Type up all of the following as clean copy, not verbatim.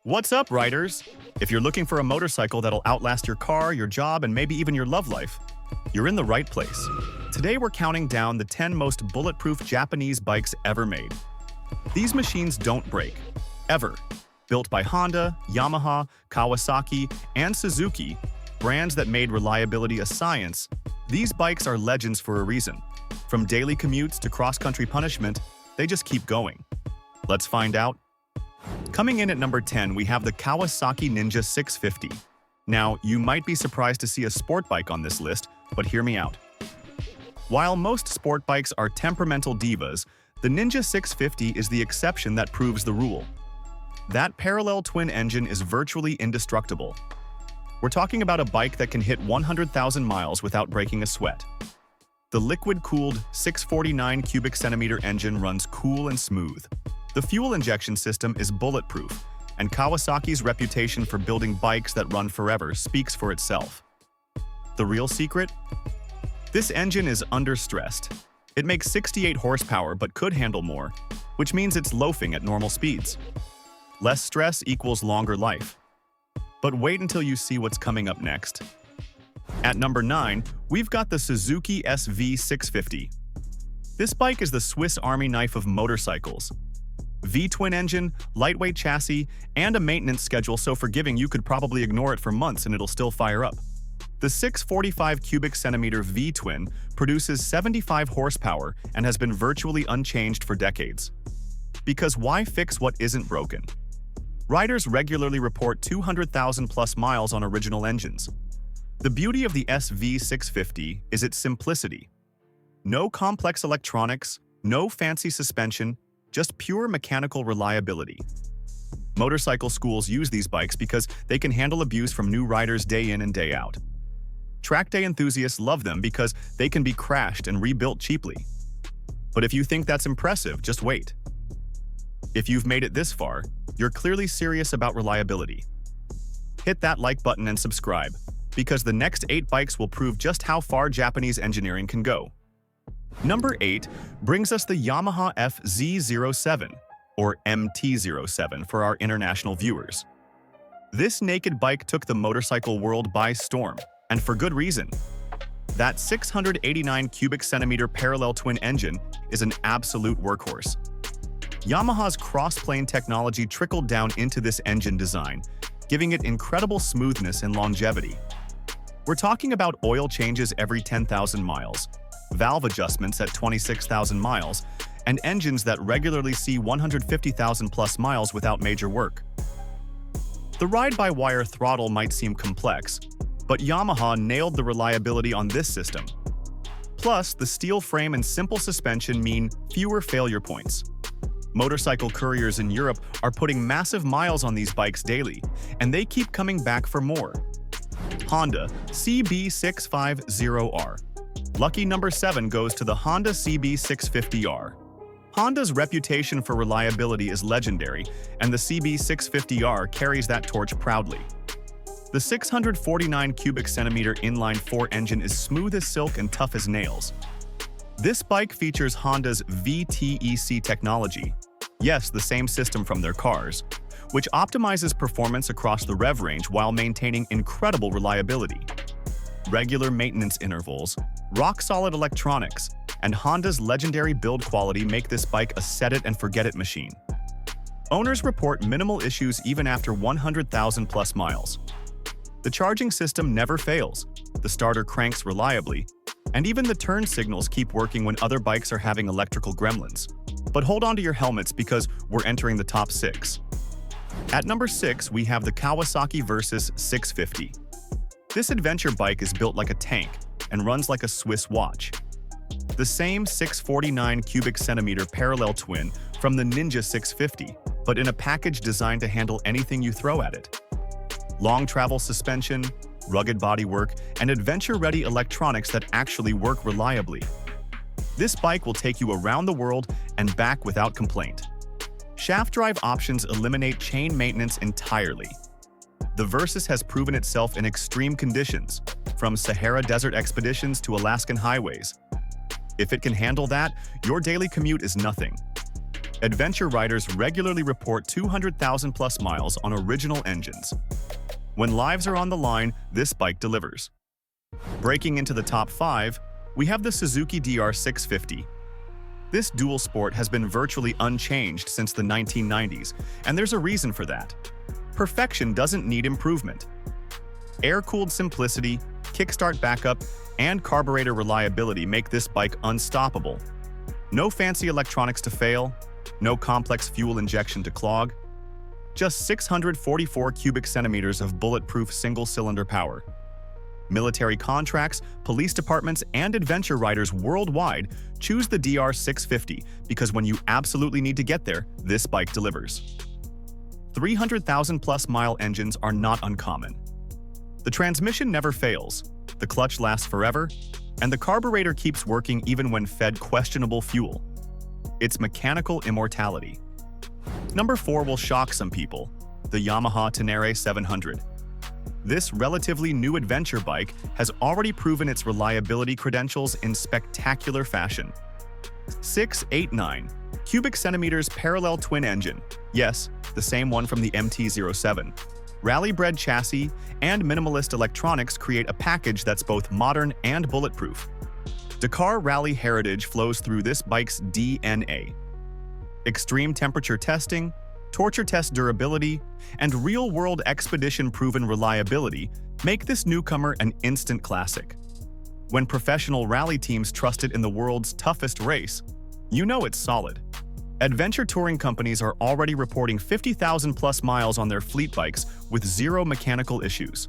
What's up, riders? If you're looking for a motorcycle that'll outlast your car, your job, and maybe even your love life, you're in the right place. Today we're counting down the 10 most bulletproof Japanese bikes ever made. These machines don't break, ever. Built by Honda, Yamaha, Kawasaki, and Suzuki, brands that made reliability a science, these bikes are legends for a reason. From daily commutes to cross-country punishment, they just keep going. Let's find out. Coming in at number 10, we have the Kawasaki Ninja 650. Now, you might be surprised to see a sport bike on this list, but hear me out. While most sport bikes are temperamental divas, the Ninja 650 is the exception that proves the rule. That parallel twin engine is virtually indestructible. We're talking about a bike that can hit 100,000 miles without breaking a sweat. The liquid-cooled 649 cubic centimeter engine runs cool and smooth. The fuel injection system is bulletproof, and Kawasaki's reputation for building bikes that run forever speaks for itself. The real secret? This engine is understressed. It makes 68 horsepower but could handle more, which means it's loafing at normal speeds. Less stress equals longer life. But wait until you see what's coming up next. At number 9, we've got the Suzuki SV650. This bike is the Swiss Army knife of motorcycles. V-twin engine, lightweight chassis, and a maintenance schedule so forgiving you could probably ignore it for months and it'll still fire up. The 645 cubic centimeter V-twin produces 75 horsepower and has been virtually unchanged for decades. Because why fix what isn't broken? Riders regularly report 200,000 plus miles on original engines. The beauty of the SV650 is its simplicity. No complex electronics, no fancy suspension, just pure mechanical reliability. Motorcycle schools use these bikes because they can handle abuse from new riders day in and day out. Track day enthusiasts love them because they can be crashed and rebuilt cheaply. But if you think that's impressive, just wait. If you've made it this far, you're clearly serious about reliability. Hit that like button and subscribe, because the next 8 bikes will prove just how far Japanese engineering can go. Number 8 brings us the Yamaha FZ07, or MT07 for our international viewers. This naked bike took the motorcycle world by storm, and for good reason. That 689 cubic centimeter parallel twin engine is an absolute workhorse. Yamaha's cross-plane technology trickled down into this engine design, giving it incredible smoothness and longevity. We're talking about oil changes every 10,000 miles, valve adjustments at 26,000 miles, and engines that regularly see 150,000 plus miles without major work. The ride-by-wire throttle might seem complex, but Yamaha nailed the reliability on this system. Plus, the steel frame and simple suspension mean fewer failure points. Motorcycle couriers in Europe are putting massive miles on these bikes daily, and they keep coming back for more. Honda CB650R. Lucky number 7 goes to the Honda CB650R. Honda's reputation for reliability is legendary, and the CB650R carries that torch proudly. The 649 cubic centimeter inline-4 engine is smooth as silk and tough as nails. This bike features Honda's VTEC technology, yes, the same system from their cars, which optimizes performance across the rev range while maintaining incredible reliability. Regular maintenance intervals, rock-solid electronics, and Honda's legendary build quality make this bike a set-it-and-forget-it machine. Owners report minimal issues even after 100,000 plus miles. The charging system never fails, the starter cranks reliably, and even the turn signals keep working when other bikes are having electrical gremlins. But hold on to your helmets because we're entering the top 6. At number 6, we have the Kawasaki Versys 650. This adventure bike is built like a tank and runs like a Swiss watch. The same 649 cubic centimeter parallel twin from the Ninja 650, but in a package designed to handle anything you throw at it. Long travel suspension, rugged bodywork, and adventure-ready electronics that actually work reliably. This bike will take you around the world and back without complaint. Shaft drive options eliminate chain maintenance entirely. The Versys has proven itself in extreme conditions, from Sahara Desert expeditions to Alaskan highways. If it can handle that, your daily commute is nothing. Adventure riders regularly report 200,000 plus miles on original engines. When lives are on the line, this bike delivers. Breaking into the top 5, we have the Suzuki DR650. This dual sport has been virtually unchanged since the 1990s, and there's a reason for that. Perfection doesn't need improvement. Air-cooled simplicity, kickstart backup, and carburetor reliability make this bike unstoppable. No fancy electronics to fail, no complex fuel injection to clog, just 644 cubic centimeters of bulletproof single-cylinder power. Military contracts, police departments, and adventure riders worldwide choose the DR650 because when you absolutely need to get there, this bike delivers. 300,000 plus mile engines are not uncommon. The transmission never fails, the clutch lasts forever, and the carburetor keeps working even when fed questionable fuel. It's mechanical immortality. Number 4 will shock some people, the Yamaha Tenere 700. This relatively new adventure bike has already proven its reliability credentials in spectacular fashion. 689 cubic centimeters parallel twin engine, yes, the same one from the MT-07. Rally-bred chassis and minimalist electronics create a package that's both modern and bulletproof. Dakar rally heritage flows through this bike's DNA. Extreme temperature testing, torture test durability, and real-world expedition-proven reliability make this newcomer an instant classic. When professional rally teams trust it in the world's toughest race, you know it's solid. Adventure touring companies are already reporting 50,000 plus miles on their fleet bikes with zero mechanical issues.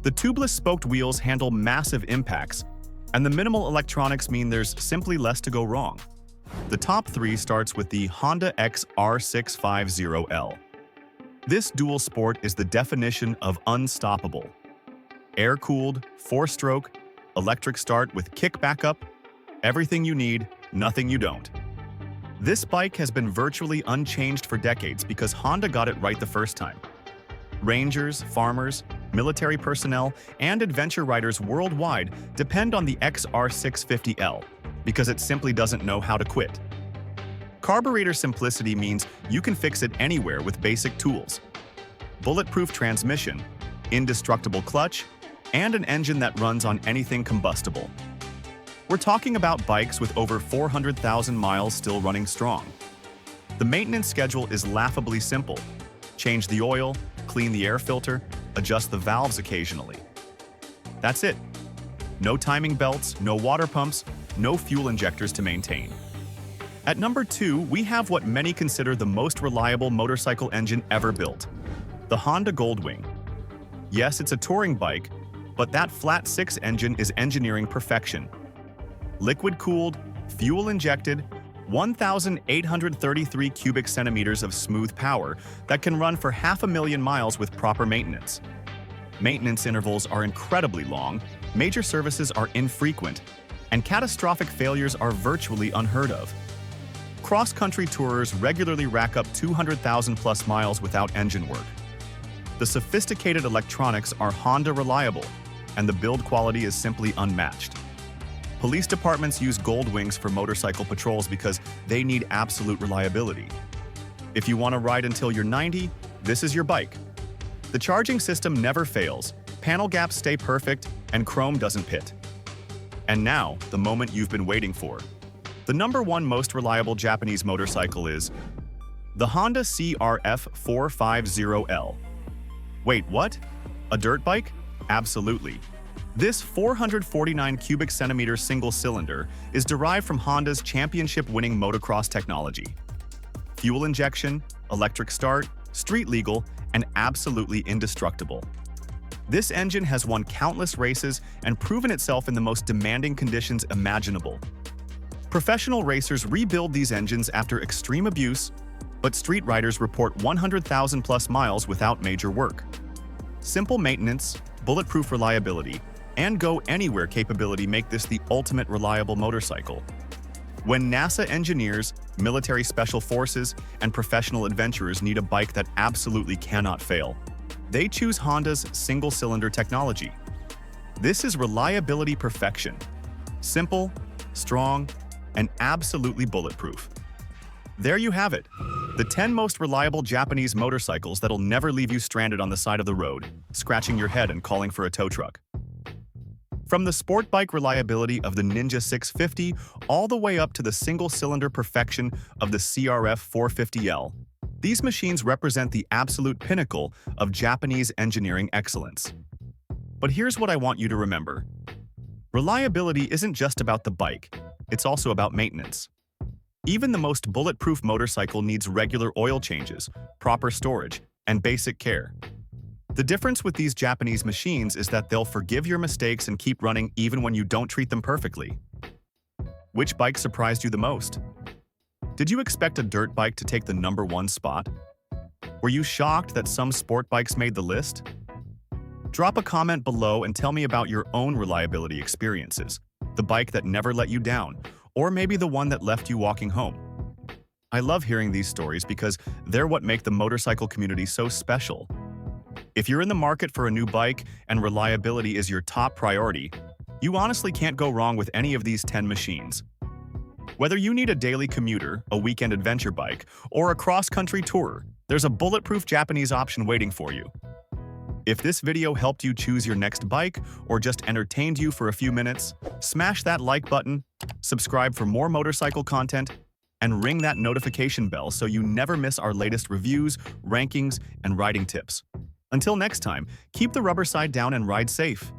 The tubeless spoked wheels handle massive impacts, and the minimal electronics mean there's simply less to go wrong. The top 3 starts with the Honda XR650L. This dual sport is the definition of unstoppable. Air-cooled, 4-stroke, electric start with kick backup, everything you need, nothing you don't. This bike has been virtually unchanged for decades because Honda got it right the first time. Rangers, farmers, military personnel, and adventure riders worldwide depend on the XR650L because it simply doesn't know how to quit. Carburetor simplicity means you can fix it anywhere with basic tools. Bulletproof transmission, indestructible clutch, and an engine that runs on anything combustible. We're talking about bikes with over 400,000 miles still running strong. The maintenance schedule is laughably simple. Change the oil, clean the air filter, adjust the valves occasionally. That's it. No timing belts, no water pumps, no fuel injectors to maintain. At number 2, we have what many consider the most reliable motorcycle engine ever built, the Honda Goldwing. Yes, it's a touring bike, but that flat-6 engine is engineering perfection. Liquid-cooled, fuel-injected, 1,833 cubic centimeters of smooth power that can run for 500,000 miles with proper maintenance. Maintenance intervals are incredibly long, major services are infrequent, and catastrophic failures are virtually unheard of. Cross-country tourers regularly rack up 200,000 plus miles without engine work. The sophisticated electronics are Honda reliable, and the build quality is simply unmatched. Police departments use Goldwings for motorcycle patrols because they need absolute reliability. If you want to ride until you're 90, this is your bike. The charging system never fails, panel gaps stay perfect, and chrome doesn't pit. And now, the moment you've been waiting for. The number 1 most reliable Japanese motorcycle is the Honda CRF450L. Wait, what? A dirt bike? Absolutely. This 449 cubic centimeter single cylinder is derived from Honda's championship-winning motocross technology. Fuel injection, electric start, street legal, and absolutely indestructible. This engine has won countless races and proven itself in the most demanding conditions imaginable. Professional racers rebuild these engines after extreme abuse, but street riders report 100,000 plus miles without major work. Simple maintenance, bulletproof reliability, and go-anywhere capability make this the ultimate reliable motorcycle. When NASA engineers, military special forces, and professional adventurers need a bike that absolutely cannot fail, they choose Honda's single-cylinder technology. This is reliability perfection. Simple, strong, and absolutely bulletproof. There you have it. The 10 most reliable Japanese motorcycles that'll never leave you stranded on the side of the road, scratching your head and calling for a tow truck. From the sport bike reliability of the Ninja 650 all the way up to the single-cylinder perfection of the CRF 450L, these machines represent the absolute pinnacle of Japanese engineering excellence. But here's what I want you to remember. Reliability isn't just about the bike, it's also about maintenance. Even the most bulletproof motorcycle needs regular oil changes, proper storage, and basic care. The difference with these Japanese machines is that they'll forgive your mistakes and keep running even when you don't treat them perfectly. Which bike surprised you the most? Did you expect a dirt bike to take the #1 spot? Were you shocked that some sport bikes made the list? Drop a comment below and tell me about your own reliability experiences, the bike that never let you down, or maybe the one that left you walking home. I love hearing these stories because they're what make the motorcycle community so special. If you're in the market for a new bike and reliability is your top priority, you honestly can't go wrong with any of these 10 machines. Whether you need a daily commuter, a weekend adventure bike, or a cross-country tourer, there's a bulletproof Japanese option waiting for you. If this video helped you choose your next bike or just entertained you for a few minutes, smash that like button, subscribe for more motorcycle content, and ring that notification bell so you never miss our latest reviews, rankings, and riding tips. Until next time, keep the rubber side down and ride safe.